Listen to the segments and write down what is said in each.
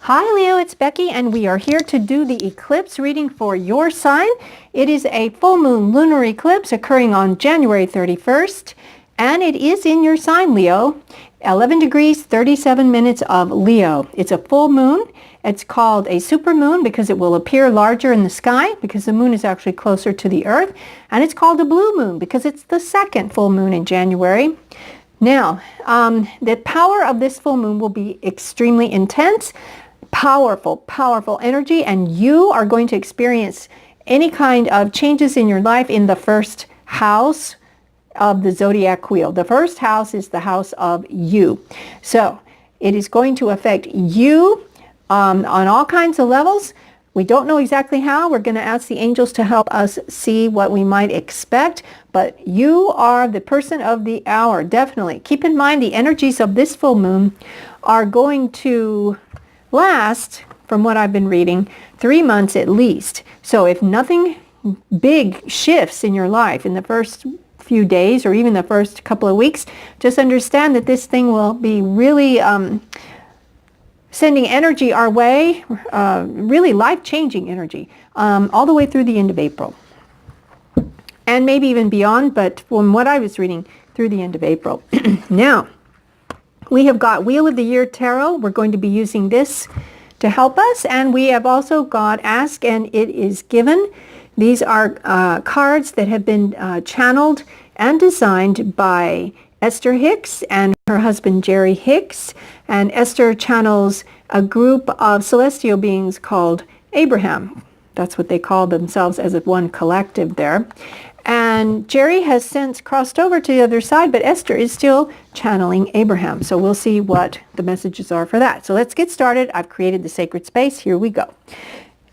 Hi Leo, it's Becky and we are here to do the eclipse reading for your sign. It is a full moon lunar eclipse occurring on January 31st and it is in your sign, Leo. 11 degrees 37 minutes of Leo. It's a full moon. It's called a supermoon because it will appear larger in the sky because the moon is actually closer to the earth, and it's called a blue moon because it's the second full moon in January. Now, the power of this full moon will be extremely intense. Powerful energy, and you are going to experience any kind of changes in your life in the first house of the zodiac wheel. The first house is the house of you. So it is going to affect you on all kinds of levels. We don't know exactly how. We're going to ask the angels to help us see what we might expect, but you are the person of the hour, definitely. Keep in mind the energies of this full moon are going to last, from what I've been reading, 3 months at least. So if nothing big shifts in your life in the first few days or even the first couple of weeks, just understand that this thing will be really sending energy our way, really life-changing energy, all the way through the end of April. And maybe even beyond, but from what I was reading, through the end of April. Now, we have got Wheel of the Year Tarot. We're going to be using this to help us. And we have also got Ask and It Is Given. These are cards that have been channeled and designed by Esther Hicks and her husband Jerry Hicks. And Esther channels a group of celestial beings called Abraham. That's what they call themselves as one collective there. And Jerry has since crossed over to the other side, but Esther is still channeling Abraham. So we'll see what the messages are for that. So let's get started. I've created the sacred space. Here we go.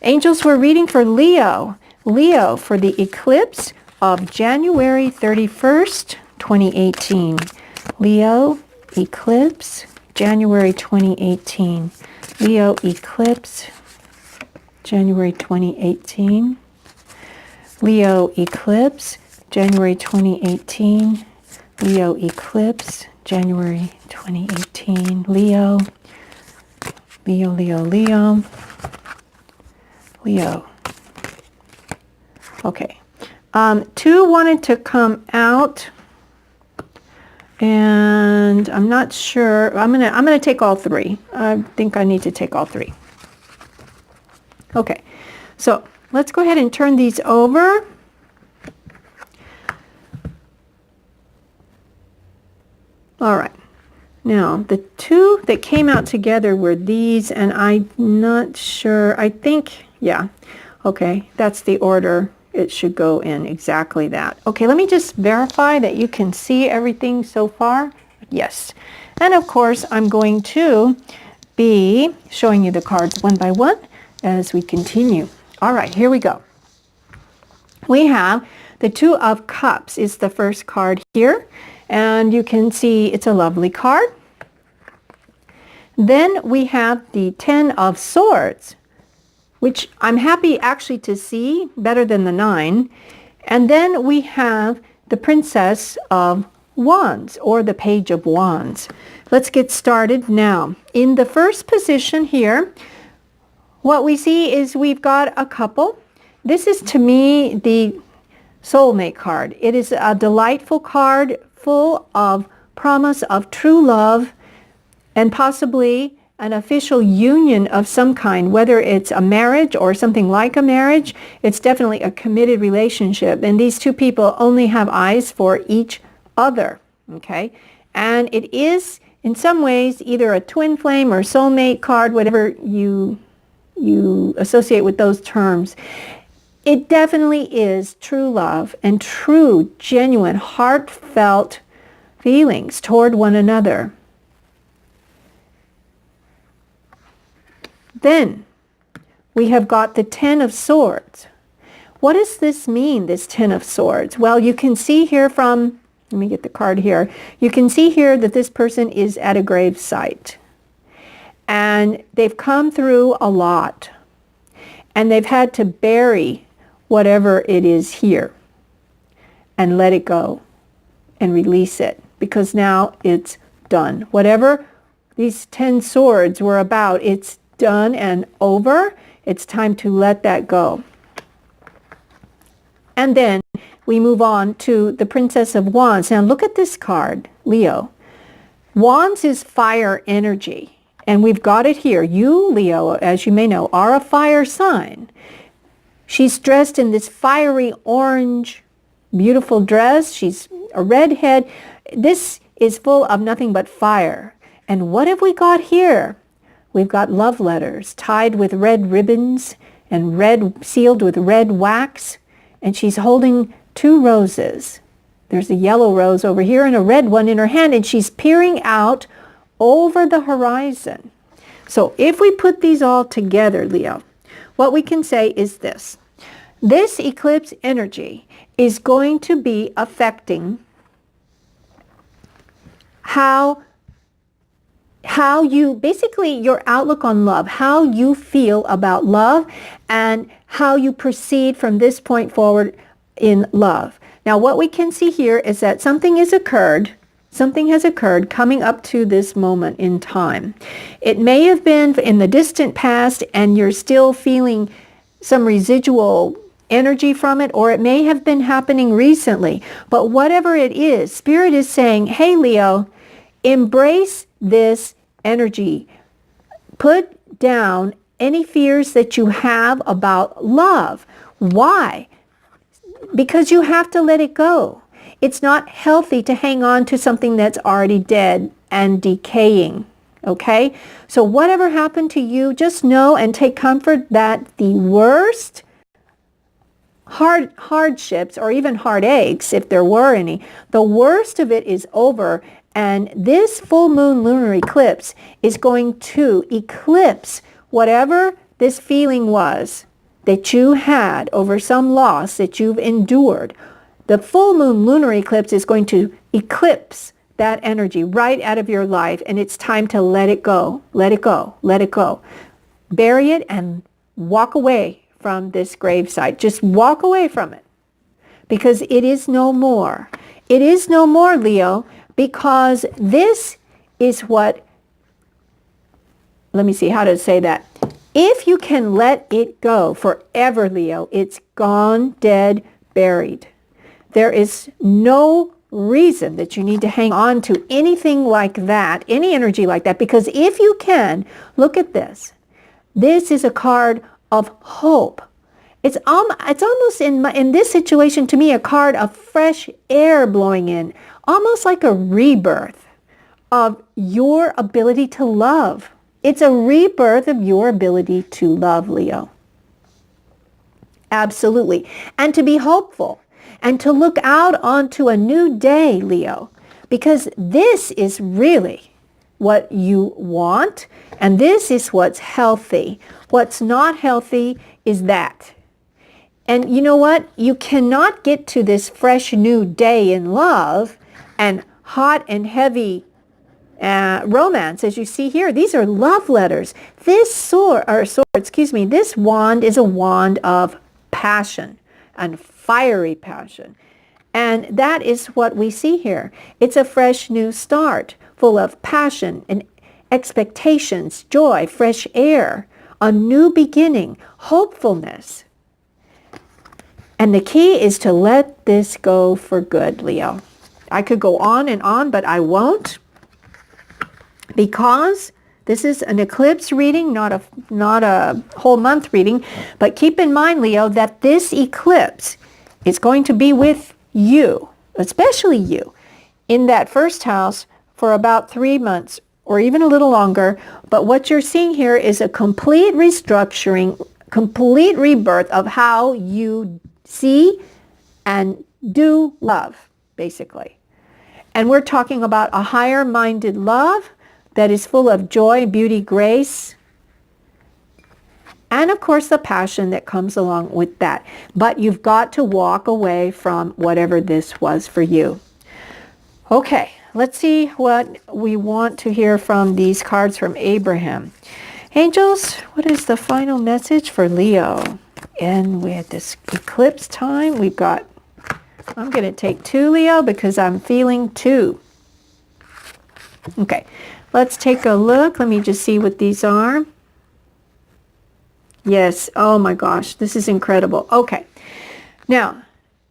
Angels, we're reading for Leo. Leo for the eclipse of January 31st, 2018. Leo eclipse, January 2018. Leo eclipse, January 2018. Leo eclipse, January 2018. Leo eclipse, January 2018. Leo. Okay. Two wanted to come out, and I'm not sure. I'm gonna take all three. I think I need to take all three. Okay. So let's go ahead and turn these over. All right. Now, the two that came out together were these, and I'm not sure. I think, yeah. Okay, that's the order it should go in, exactly that. Okay, let me just verify that you can see everything so far. Yes. And of course, I'm going to be showing you the cards one by one as we continue. All right, here we go. We have the Two of Cups is the first card here, and you can see it's a lovely card. Then we have the Ten of Swords, which I'm happy actually to see, better than the 9. And then we have the Princess of Wands, or the Page of Wands. Let's get started now. In the first position here, what we see is we've got a couple. This is, to me, the soulmate card. It is a delightful card full of promise of true love and possibly an official union of some kind, whether it's a marriage or something like a marriage. It's definitely a committed relationship, and these two people only have eyes for each other, okay? And it is, in some ways, either a twin flame or soulmate card, whatever you associate with those terms. It definitely is true love and true, genuine, heartfelt feelings toward one another. Then we have got the Ten of Swords. What does this mean, this Ten of Swords? Well, you can see here from, let me get the card here. You can see here that this person is at a grave site. And they've come through a lot. And they've had to bury whatever it is here and let it go and release it, because now it's done. Whatever these 10 swords were about, it's done and over. It's time to let that go. And then we move on to the Princess of Wands. Now look at this card, Leo. Wands is fire energy. And we've got it here. You, Leo, as you may know, are a fire sign. She's dressed in this fiery orange, beautiful dress. She's a redhead. This is full of nothing but fire. And what have we got here? We've got love letters tied with red ribbons and sealed with red wax. And she's holding 2 roses. There's a yellow rose over here and a red one in her hand, and she's peering out over the horizon. So if we put these all together, Leo, what we can say is this. This eclipse energy is going to be affecting how you, basically your outlook on love, how you feel about love, and how you proceed from this point forward in love. Now what we can see here is that something has occurred coming up to this moment in time. It may have been in the distant past and you're still feeling some residual energy from it, or it may have been happening recently. But whatever it is, Spirit is saying, hey Leo, embrace this energy. Put down any fears that you have about love. Why? Because you have to let it go. It's not healthy to hang on to something that's already dead and decaying. Okay? So whatever happened to you, just know and take comfort that the worst hardships, or even heartaches, if there were any, the worst of it is over. And this full moon lunar eclipse is going to eclipse whatever this feeling was that you had over some loss that you've endured. The full moon lunar eclipse is going to eclipse that energy right out of your life, and it's time to let it go, let it go, let it go. Bury it and walk away from this gravesite. Just walk away from it, because it is no more. It is no more, Leo, because this is what, let me see how to say that. If you can let it go forever, Leo, it's gone, dead, buried. There is no reason that you need to hang on to anything like that, any energy like that, because if you can, look at this. This is a card of hope. It's almost in this situation to me a card of fresh air blowing in, almost like a rebirth of your ability to love. It's a rebirth of your ability to love, Leo. Absolutely. And to be hopeful and to look out onto a new day, Leo, because this is really what you want, and this is what's healthy. What's not healthy is that. And you know what? You cannot get to this fresh new day in love and hot and heavy romance, as you see here. These are love letters. This this wand is a wand of passion and fiery passion. And that is what we see here. It's a fresh new start, full of passion and expectations, joy, fresh air, a new beginning, hopefulness. And the key is to let this go for good, Leo. I could go on and on, but I won't, because this is an eclipse reading, not a whole month reading. But keep in mind, Leo, that this eclipse is going to be with you, especially you, in that first house for about 3 months or even a little longer. But what you're seeing here is a complete restructuring, complete rebirth of how you see and do love, basically. And we're talking about a higher-minded love that is full of joy, beauty, grace, and of course the passion that comes along with that. But you've got to walk away from whatever this was for you. Okay, let's see what we want to hear from these cards from Abraham. Angels, what is the final message for Leo? And we had this eclipse time. We've got, I'm going to take 2, Leo, because I'm feeling 2. Okay, let's take a look. Let me just see what these are. Yes. Oh my gosh, this is incredible. Okay. Now,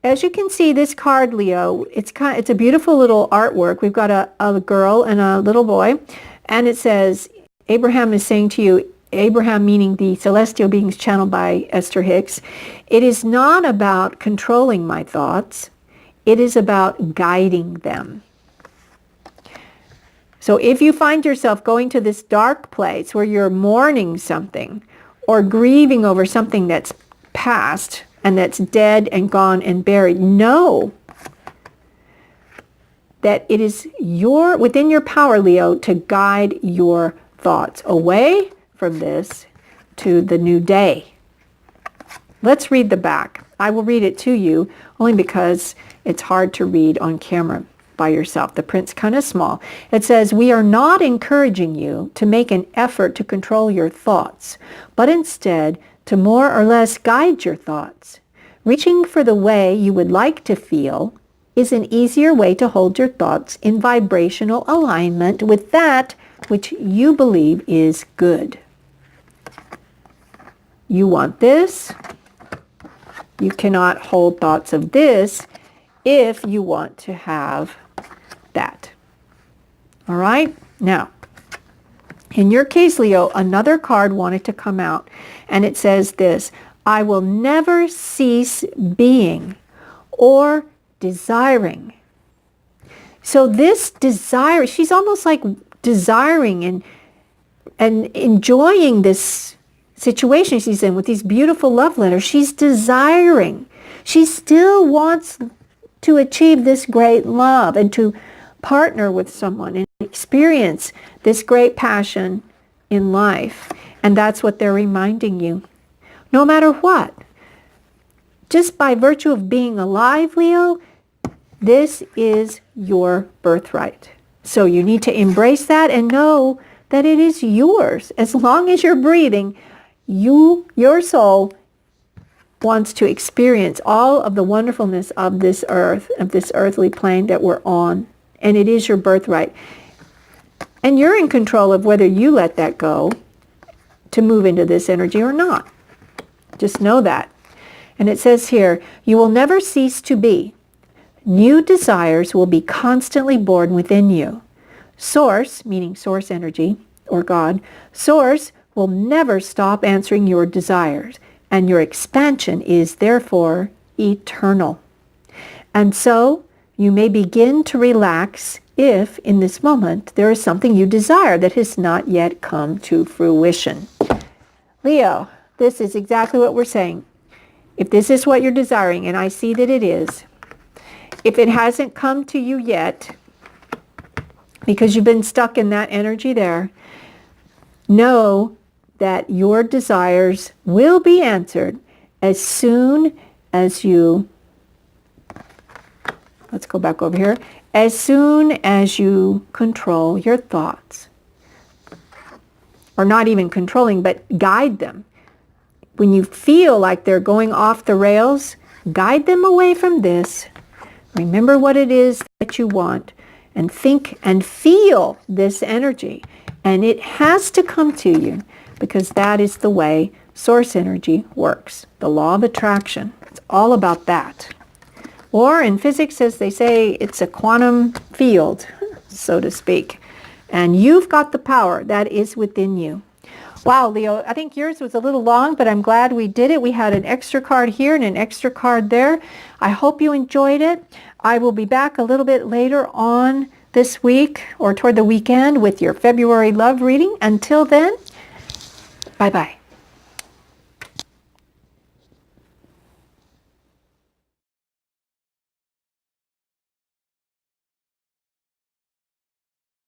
as you can see, this card, Leo, it's a beautiful little artwork. We've got a girl and a little boy, and it says, Abraham is saying to you, Abraham meaning the celestial beings channeled by Esther Hicks, it is not about controlling my thoughts. It is about guiding them. So if you find yourself going to this dark place where you're mourning something or grieving over something that's past and that's dead and gone and buried, know that it is within your power, Leo, to guide your thoughts away from this to the new day. Let's read the back. I will read it to you only because it's hard to read on camera by yourself. The print's kind of small. It says, we are not encouraging you to make an effort to control your thoughts, but instead to more or less guide your thoughts. Reaching for the way you would like to feel is an easier way to hold your thoughts in vibrational alignment with that which you believe is good. You want this. You cannot hold thoughts of this if you want to have that. All right? Now, in your case, Leo, another card wanted to come out, and it says this: I will never cease being or desiring. So this desire, she's almost like desiring and enjoying this situation she's in with these beautiful love letters. She's desiring. She still wants to achieve this great love and to partner with someone and experience this great passion in life. And that's what they're reminding you. No matter what, just by virtue of being alive, Leo, this is your birthright. So you need to embrace that and know that it is yours. As long as you're breathing, your soul wants to experience all of the wonderfulness of this earth, of this earthly plane that we're on. And it is your birthright. And you're in control of whether you let that go to move into this energy or not. Just know that. And it says here, you will never cease to be. New desires will be constantly born within you. Source, meaning source energy, or God, Source will never stop answering your desires, and your expansion is therefore eternal. And so, you may begin to relax if, in this moment, there is something you desire that has not yet come to fruition. Leo, this is exactly what we're saying. If this is what you're desiring, and I see that it is, if it hasn't come to you yet, because you've been stuck in that energy there, know that your desires will be answered as soon as you, let's go back over here, as soon as you control your thoughts. Or not even controlling, but guide them. When you feel like they're going off the rails, guide them away from this. Remember what it is that you want, and think and feel this energy. And it has to come to you, because that is the way source energy works. The law of attraction. It's all about that. Or in physics, as they say, it's a quantum field, so to speak. And you've got the power that is within you. Wow, Leo, I think yours was a little long, but I'm glad we did it. We had an extra card here and an extra card there. I hope you enjoyed it. I will be back a little bit later on this week or toward the weekend with your February love reading. Until then, bye-bye.